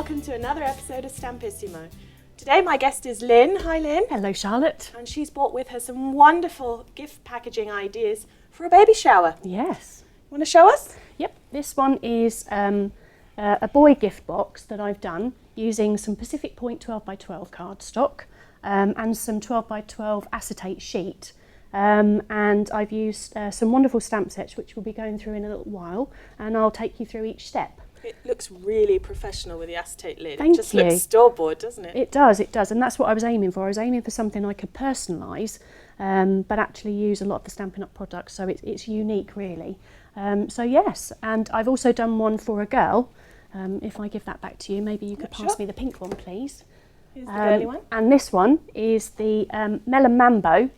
welcome to another episode of Stampissimo. Today my guest is Lynne. Hi Lynne. Hello Charlotte. And she's brought with her some wonderful gift packaging ideas for a baby shower. Yes. Want to show us? Yep, this one is a boy gift box that I've done using some Pacific Point 12x12 cardstock and some 12x12 acetate sheet. And I've used some wonderful stamp sets which we'll be going through in a little while, and I'll take you through each step. It looks really professional with the acetate lid. Thank it just you. looks store-bought, doesn't it? It does, and that's what I was aiming for. I was aiming for something I could personalise, but actually use a lot of the Stampin' Up! Products, so it's unique really. So yes, and I've also done one for a girl. If I give that back to you, maybe you could pass me the pink one, please. Here's the girly one. And this one is the Melon Mambo.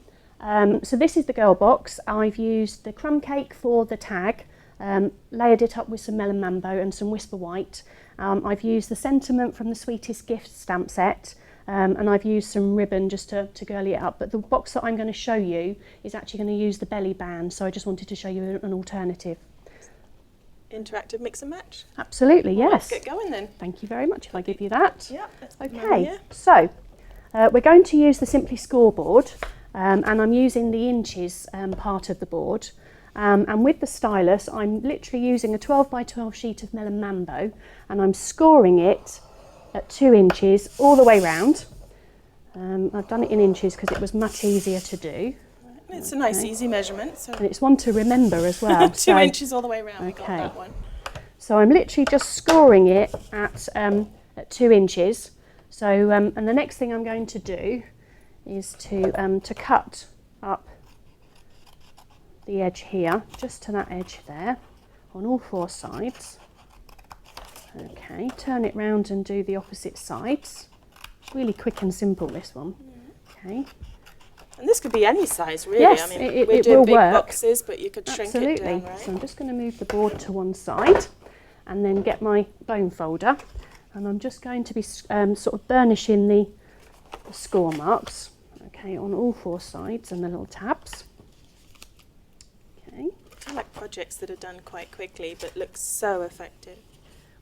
So this is the girl box. I've used the crumb cake for the tag, layered it up with some Melon Mambo and some Whisper White. I've used the Sentiment from the Sweetest Gift stamp set, and I've used some ribbon just to girly it up. But the box that I'm going to show you is actually going to use the belly band, so I just wanted to show you an alternative. Interactive mix and match. Absolutely, Well, yes. let's get going then. Thank you very much if I give you that. Yeah. Okay, so we're going to use the Simply scoreboard, and I'm using the inches part of the board. And with the stylus, I'm literally using a 12x12 sheet of Melon Mambo, and I'm scoring it at 2 inches all the way round. I've done it in inches because it was much easier to do. It's a nice easy measurement. So And it's one to remember as well. 2 inches all the way around. We got Okay. that one. So I'm literally just scoring it at 2 inches. So and the next thing I'm going to do is to cut up the edge here, just to that edge there, on all 4 sides. Okay, turn it round and do the opposite sides. Really quick and simple, this one. Okay. And this could be any size, really. Yes, I mean, it we're doing will big work. boxes, but you could shrink Absolutely. it down, right? So I'm just going to move the board to one side and then get my bone folder, and I'm just going to be sort of burnishing the score marks, okay, on all 4 sides and the little tabs. Okay. I like projects that are done quite quickly but look so effective.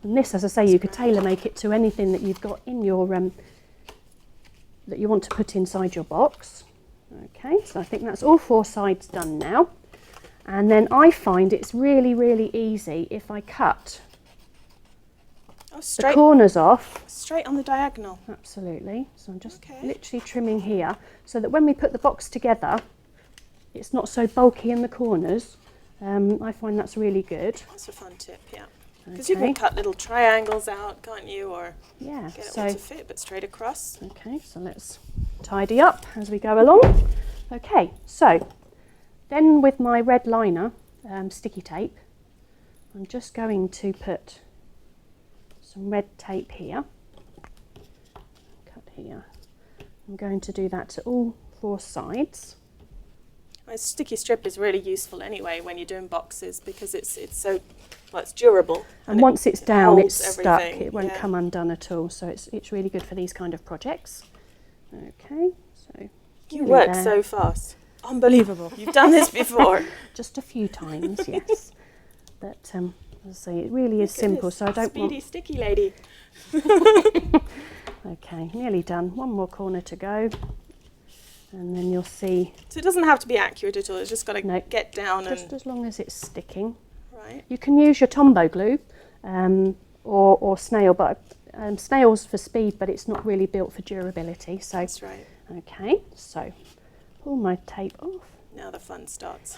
And this, as I say, you could tailor make it to anything that you've got in your that you want to put inside your box. Okay, so I think that's all 4 sides done now. And then I find it's really, really easy if I cut Oh, the straight, corners off. straight on the diagonal. Absolutely. So I'm just Okay. literally trimming here so that when we put the box together, it's not so bulky in the corners. I find that's really good. That's a fun tip, yeah. Because you Okay. can cut little triangles out, can't you? Or Yeah. get it So all to fit, but straight across. okay. So let's tidy up as we go along. Okay. So then with my red liner sticky tape, I'm just going to put some red tape here. Cut here. I'm going to do that to all 4 sides. A sticky strip is really useful anyway when you're doing boxes because it's so, well, it's durable. And once it's down, it's holds stuck. everything, It won't yeah. come undone at all. So it's really good for these kind of projects. Okay, so You nearly work there. so fast. Unbelievable. You've done this before. Just a few times, yes. But as I say, it really is simple. So I don't Speedy, sticky lady. Okay, nearly done. One more corner to go, and then you'll see. So it doesn't have to be accurate at all. It's just got to No, get down Just and as long as it's sticking. right. You can use your Tombow glue or snail, but snail's for speed, but it's not really built for durability. So That's right. okay, so pull my tape off. Now the fun starts.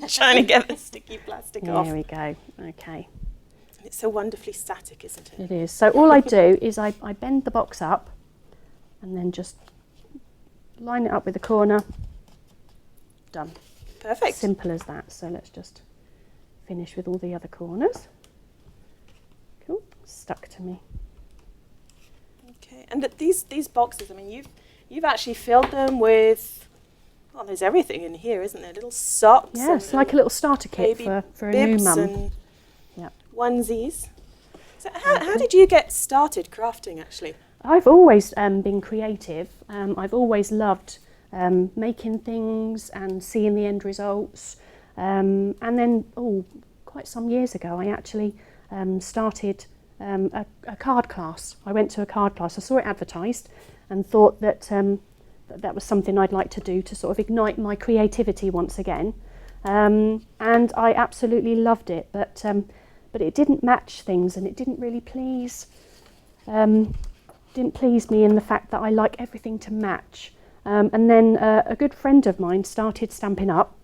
Trying to get the sticky plastic off. There we go. Okay, It's so wonderfully static, isn't it? it is. So all I do is I bend the box up and then just line it up with the corner. Done. Perfect. Simple as that. So let's just finish with all the other corners. Cool. Stuck to me. Okay. And these boxes, I mean, you've actually filled them with. Oh, there's everything in here, isn't there? Little socks. Yeah, it's like a little starter kit baby for a new bibs mum. and Yeah. onesies. So how did you get started crafting, actually? I've always been creative. I've always loved making things and seeing the end results. And then, quite some years ago, I actually started a card class. I went to a card class. I saw it advertised and thought that that was something I'd like to do to sort of ignite my creativity once again. And I absolutely loved it, but it didn't match things, and it didn't really please me in the fact that I like everything to match. And then a good friend of mine started Stampin' Up,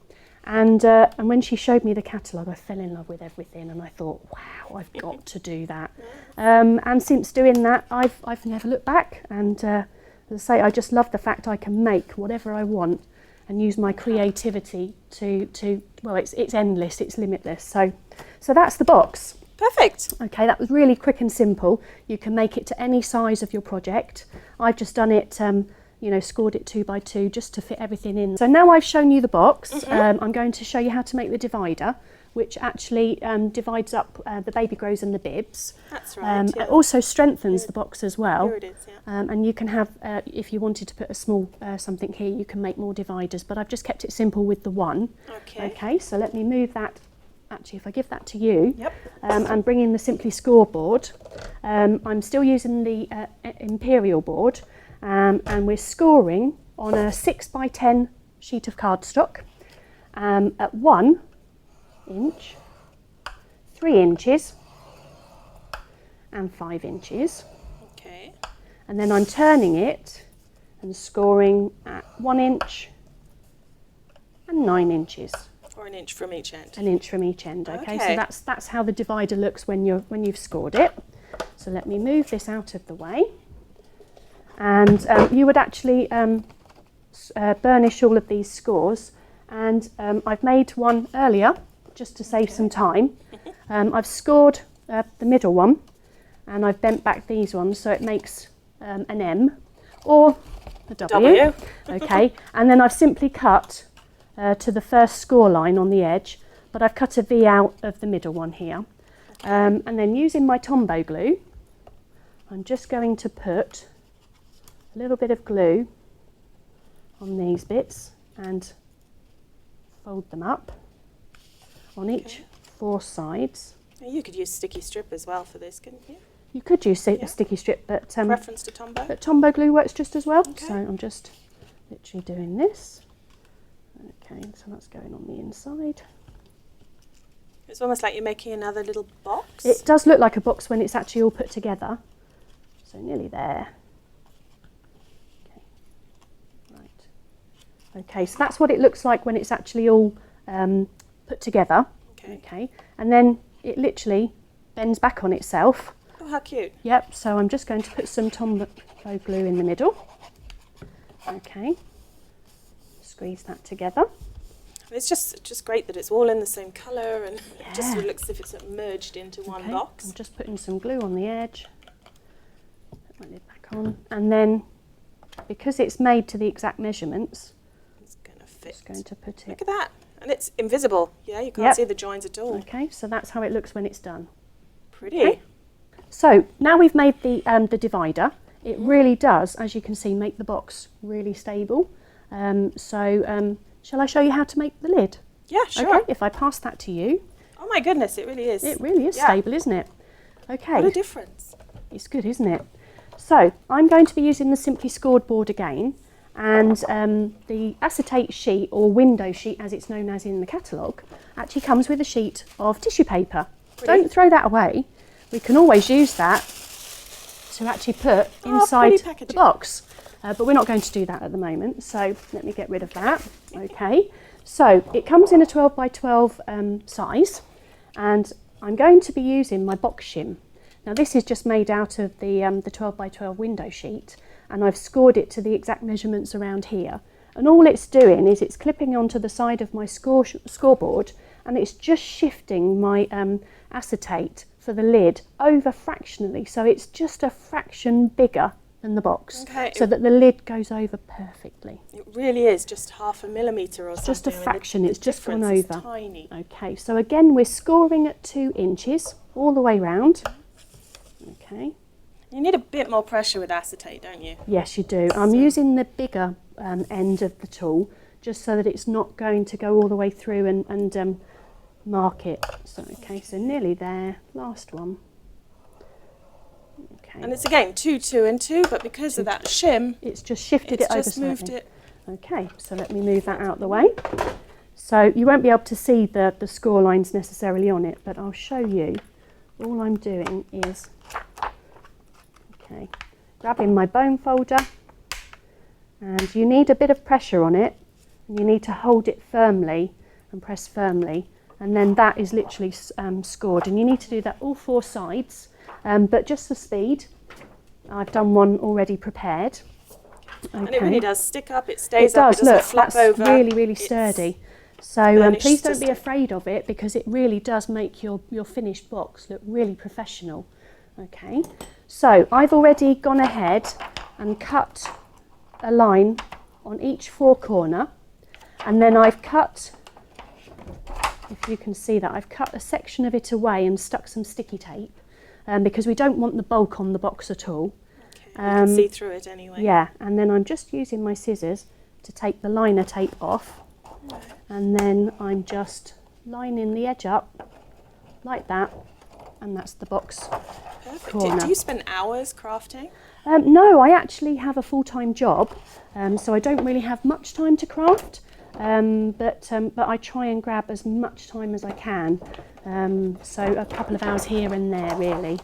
and when she showed me the catalogue, I fell in love with everything, and I thought, wow, I've got to do that. And since doing that, I've never looked back, and as I say, I just love the fact I can make whatever I want and use my creativity to well, it's endless, it's limitless. So that's the box. Perfect. Okay, that was really quick and simple. You can make it to any size of your project. I've just done it, scored it 2 by 2 just to fit everything in. So now I've shown you the box, I'm going to show you how to make the divider, which actually divides up the baby grows and the bibs. That's right. It also strengthens the box as well. Here it is, yeah. And you can have, if you wanted to put a small something here, you can make more dividers, but I've just kept it simple with the one. Okay, so let me move that. Actually, if I give that to you, and bring in the Simply scoreboard, I'm still using the Imperial board, and we're scoring on a 6 by 10 sheet of cardstock at 1 inch, 3 inches, and 5 inches. Okay. And then I'm turning it and scoring at 1 inch and 9 inches. Or an inch from each end. An inch from each end. Okay. So that's how the divider looks when you've scored it. So let me move this out of the way. And you would actually burnish all of these scores. And I've made one earlier just to save some time. I've scored the middle one, and I've bent back these ones so it makes an M or a W. Okay. And then I've simply cut to the first score line on the edge, but I've cut a V out of the middle one here. And then using my Tombow glue, I'm just going to put a little bit of glue on these bits and fold them up on each 4 sides. You could use sticky strip as well for this, couldn't you? You could use a sticky strip, but preference to Tombow? But Tombow glue works just as well. Okay. So I'm just literally doing this. Okay, so that's going on the inside. It's almost like you're making another little box. It does look like a box when it's actually all put together. So nearly there. Okay, right. Okay, so that's what it looks like when it's actually all put together. Okay, and then it literally bends back on itself. Oh, how cute. Yep, so I'm just going to put some Tombow glue in the middle. Okay. Squeeze that together. It's just great that it's all in the same colour, and it just looks as if it's merged into one box. I'm just putting some glue on the edge. Put my lid back on, and then because it's made to the exact measurements, it's going to fit. Just going to put it. Look at that, and it's invisible. Yeah, you can't see the joins at all. Okay, so that's how it looks when it's done. Pretty. Okay. So now we've made the divider. It really does, as you can see, make the box really stable. Shall I show you how to make the lid? Yeah, sure. Okay, if I pass that to you. Oh my goodness, it really is. It really is stable, isn't it? Okay. What a difference. It's good, isn't it? So I'm going to be using the Simply Scored board again, and the acetate sheet, or window sheet as it's known as in the catalogue, actually comes with a sheet of tissue paper. Brilliant. Don't throw that away. We can always use that to actually put inside the box. But we're not going to do that at the moment, so let me get rid of that. Okay, so it comes in a 12 by 12 size, and I'm going to be using my box shim. Now this is just made out of the 12 by 12 window sheet, and I've scored it to the exact measurements around here. And all it's doing is it's clipping onto the side of my scoreboard, and it's just shifting my acetate for the lid over fractionally, so it's just a fraction bigger than the box, so that the lid goes over perfectly. It really is just 0.5 millimetre or something. Just a fraction, it's just gone over. Is tiny. Okay, so again we're scoring at 2 inches all the way round. Okay. You need a bit more pressure with acetate, don't you? Yes, you do. I'm using the bigger end of the tool just so that it's not going to go all the way through and mark it. So okay, so nearly there. Last one. Okay. And it's again 2, 2 and 2, but because of that shim, It's just shifted it's it over just moved slightly. it. Okay, so let me move that out of the way. So you won't be able to see the score lines necessarily on it, but I'll show you. All I'm doing is, okay, grabbing my bone folder, and you need a bit of pressure on it, and you need to hold it firmly and press firmly, and then that is literally scored. And you need to do that all 4 sides, but just for speed, I've done one already prepared. Okay. And it really does stick up, it stays It up, does, it doesn't look, flop that's over. really, really sturdy. So burnished please don't be system. afraid of it, because it really does make your finished box look really professional. Okay, so I've already gone ahead and cut a line on each 4 corner, and then I've cut, if you can see that, I've cut a section of it away and stuck some sticky tape, because we don't want the bulk on the box at all. Okay, you can see through it anyway. Yeah, and then I'm just using my scissors to take the liner tape off, and then I'm just lining the edge up like that, and that's the box Perfect. corner. Do you spend hours crafting? No, I actually have a full-time job, so I don't really have much time to craft, but I try and grab as much time as I can, so a couple of hours here and there really.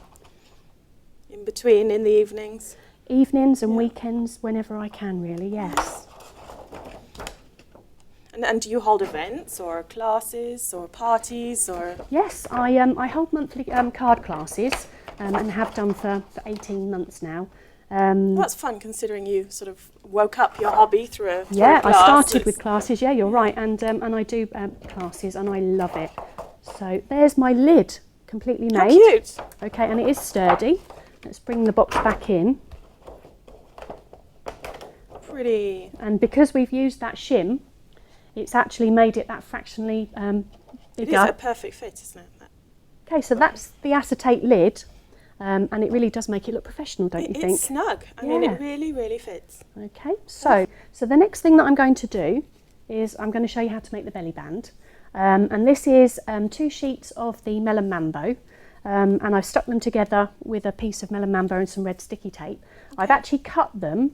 In between, in the evenings? Evenings and weekends, whenever I can really, yes. And do you hold events or classes or parties or? Yes, I hold monthly card classes, and have done for 18 months now. Well, that's fun considering you sort of woke up your hobby through a Yeah, class. I started with classes, yeah, you're right, and I do classes and I love it. So there's my lid, completely made. How cute. Okay, and it is sturdy. Let's bring the box back in. Pretty. And because we've used that shim, it's actually made it that fractionally It bigger. is a perfect fit, isn't it? Okay, so that's the acetate lid, and it really does make it look professional, don't you think? It's snug. I mean, Yeah. it really, really fits. Okay, so the next thing that I'm going to do is I'm going to show you how to make the belly band. And this is 2 sheets of the Melon Mambo, and I've stuck them together with a piece of Melon Mambo and some red sticky tape. I've actually cut them,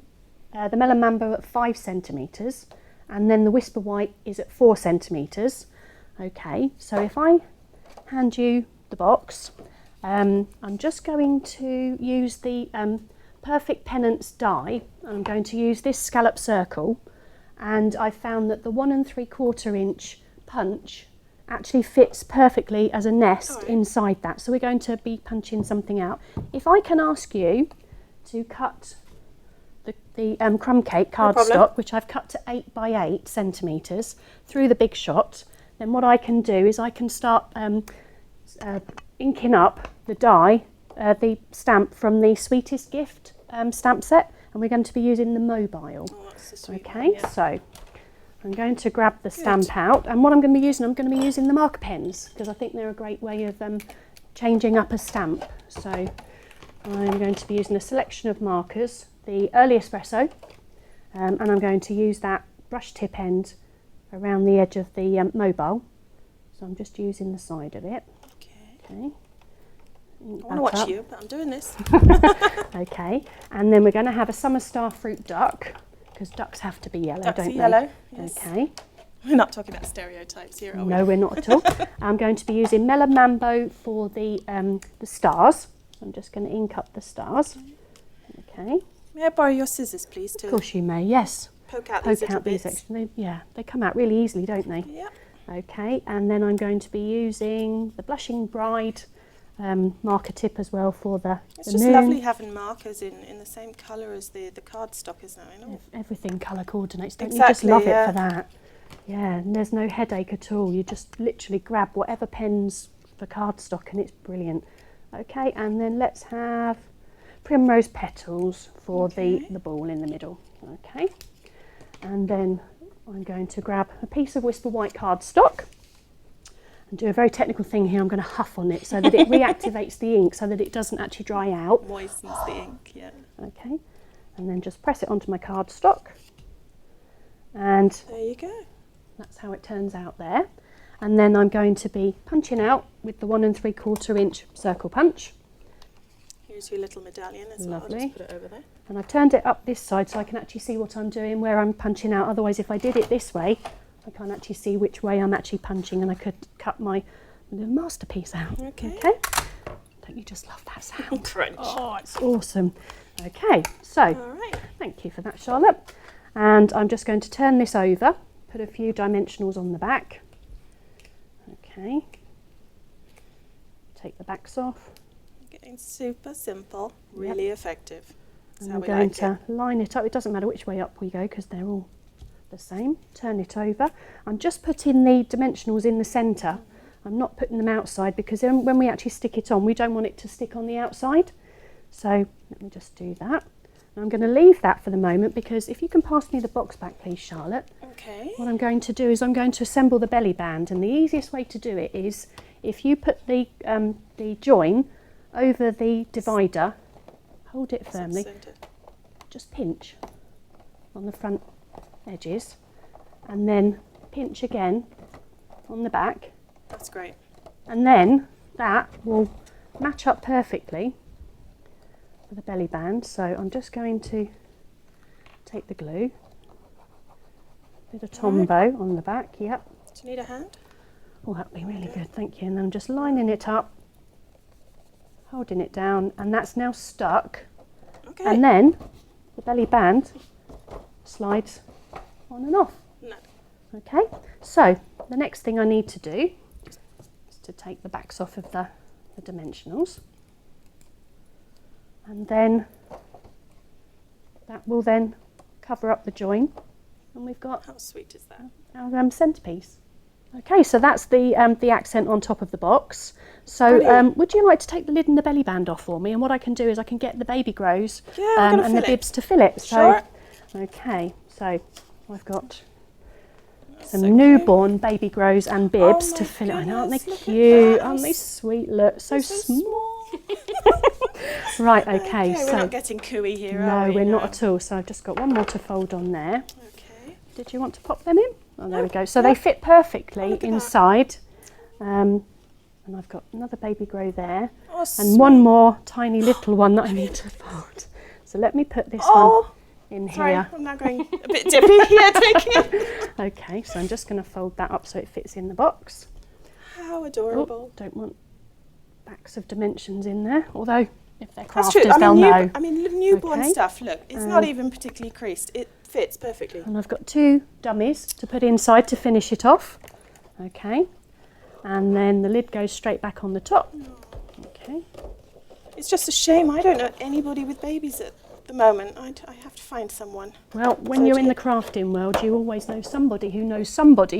the Melon Mambo at 5 centimetres, and then the Whisper White is at 4 centimetres. Okay, so if I hand you the box, I'm just going to use the Perfect Pennants die. I'm going to use this scallop circle, and I found that the 1 3/4 inch punch actually fits perfectly as a nest inside that. So we're going to be punching something out. If I can ask you to cut the crumb cake cardstock, which I've cut to 8 by 8 centimetres through the Big Shot, then what I can do is I can start inking up the die, the stamp from the Sweetest Gift stamp set, and we're going to be using the mobile. Oh, that's the sweet Okay, one, yeah. so I'm going to grab the stamp out, and what I'm going to be using the marker pens, because I think they're a great way of changing up a stamp. So I'm going to be using a selection of markers, the Early Espresso, and I'm going to use that brush tip end around the edge of the mobile. So I'm just using the side of it. Okay. I want to watch you, but I'm doing this. Okay, and then we're going to have a summer star fruit duck, because ducks have to be yellow, Ducks don't are they? yellow, yes. Okay. We're not talking about stereotypes here, are we? No, we're not at all. I'm going to be using Melon Mambo for the stars. I'm just going to ink up the stars. Okay. May I borrow your scissors, please, Of to course you may, yes. poke out these little bits? extra. They come out really easily, don't they? Yeah. Okay, and then I'm going to be using the Blushing Bride marker tip as well for the It's just moon. lovely having markers in the same colour as the cardstock, isn't it? I know. Everything colour coordinates, don't Exactly, you? Just love yeah. it for that. Yeah, and there's no headache at all. You just literally grab whatever pens for cardstock and it's brilliant. Okay, and then let's have primrose petals for the ball in the middle. Okay, and then I'm going to grab a piece of Whisper White cardstock and do a very technical thing here. I'm going to huff on it so that it reactivates the ink so that it doesn't actually dry out. Moistens the ink, yeah. Okay, and then just press it onto my cardstock, and There you go. that's how it turns out there. And then I'm going to be punching out with the 1 3/4 inch circle punch. Here's Here's your little medallion as well. I'll Lovely. just put it over there. And I've turned it up this side so I can actually see what I'm doing, where I'm punching out. Otherwise, if I did it this way, I can't actually see which way I'm actually punching, and I could cut my little masterpiece out. Okay. Don't you just love that sound? Crunch. Oh, it's awesome. Okay, so All right. thank you for that, Charlotte. And I'm just going to turn this over, put a few dimensionals on the back. Okay. Take the backs off. Getting super simple, really effective. That's And how I'm we going like to it. line it up. It doesn't matter which way up we go because they're all the same. Turn it over. I'm just putting the dimensionals in the centre. I'm not putting them outside because then when we actually stick it on, we don't want it to stick on the outside. So let me just do that. And I'm going to leave that for the moment because if you can pass me the box back, please, Charlotte. Okay. What I'm going to do is I'm going to assemble the belly band, and the easiest way to do it is if you put the join over the divider, hold it firmly, Centre. just pinch on the front edges, and then pinch again on the back, That's great. and then that will match up perfectly with the belly band. So I'm just going to take the glue, bit of Tombow on the back, yep. Do you need a hand? Oh, that'd be really good, thank you. And then I'm just lining it up, holding it down, and that's now stuck. Okay. And then the belly band slides on and off. No. Okay, so the next thing I need to do is to take the backs off of the dimensionals, and then that will then cover up the join, and we've got How sweet is that? our centrepiece. Okay, so that's the accent on top of the box. So Brilliant. would you like to take the lid and the belly band off for me? And what I can do is I can get the baby grows Yeah, I'm gonna and the fill it. bibs to fill it. So, Sure. okay, so I've got That's some so cute. newborn baby grows and bibs Oh to my fill it. I know, aren't they goodness, look at cute? that. Aren't they sweet? Look, so They're so small. Right, okay, we're so not getting cooey here, no, are we? we're not at all. So I've just got one more to fold on there. Okay. Did you want to pop them in? Oh, there we go. So Yeah. they fit perfectly look at that. inside. And I've got another baby grow there. Oh, And sweet. one more tiny little one that I need to fold. So let me put this one Oh, in sorry, here. I'm now going a bit dippy here, taking it. Okay, so I'm just going to fold that up so it fits in the box. How Oh, adorable. don't want backs of dimensions in there. Although, if they're That's true. crafters, they'll know. I mean, newborn Okay. stuff, look, it's not even particularly creased. It fits perfectly. And I've got two dummies to put inside to finish it off. Okay, and then the lid goes straight back on the top. Okay, It's just a shame I don't know anybody with babies at the moment. I have to find someone. well, when So you're do in you- the crafting world, you always know somebody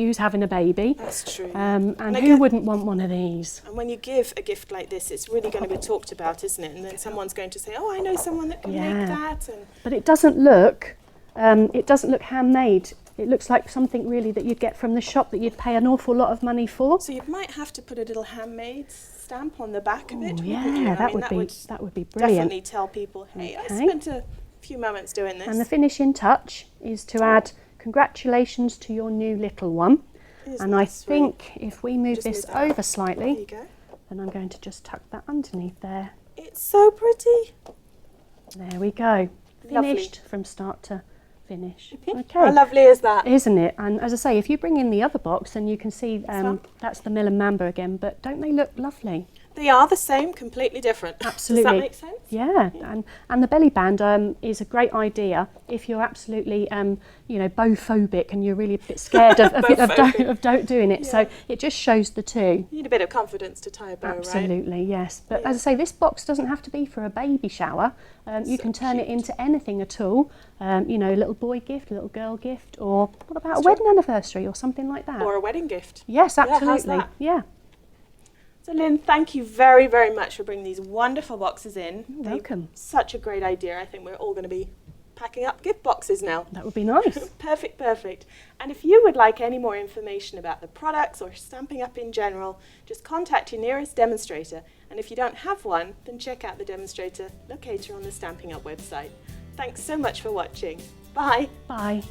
who's having a baby. That's true. And And who again- wouldn't want one of these? And when you give a gift like this, it's really going to be talked about, isn't it? And then someone's going to say, "Oh, I know someone that can Yeah. make that." And But it doesn't look handmade. It looks like something really that you'd get from the shop that you'd pay an awful lot of money for. so you might have to put a little handmade stamp on the back of it. Oh, wouldn't yeah, you? I that mean, would be brilliant. definitely tell people, "Hey, I Okay. spent a few moments doing this." And the finishing touch is to add congratulations to your new little one. Isn't And I that sweet? think if we move Just this move that. over There slightly, you go. then I'm going to just tuck that underneath there. It's so pretty. There we go. Lovely. Finished from start to finish. How Okay. lovely is that? Isn't it? And as I say, if you bring in the other box, then you can see So- that's the Mill and Mamba again. But don't they look lovely? They are the same, completely different. Absolutely. Does that make sense? Yeah, and the belly band is a great idea if you're absolutely bow-phobic and you're really a bit scared of doing it. So Yeah. it just shows the two. You need a bit of confidence to tie a bow, right? Absolutely, yes. But Yeah. as I say, this box doesn't have to be for a baby shower. You So can turn it cute. into anything at all. A little boy gift, a little girl gift, or what about That's a true. wedding anniversary or something like that? Or a wedding gift. Yes, Yeah, how's absolutely. that? Yeah. So Lynn, thank you very, very much for bringing these wonderful boxes in. You're They're welcome. Such a great idea. I think we're all going to be packing up gift boxes now. That would be nice. Perfect, perfect. And if you would like any more information about the products or Stamping Up in general, just contact your nearest demonstrator. And if you don't have one, then check out the demonstrator locator on the Stamping Up website. Thanks so much for watching. Bye. Bye.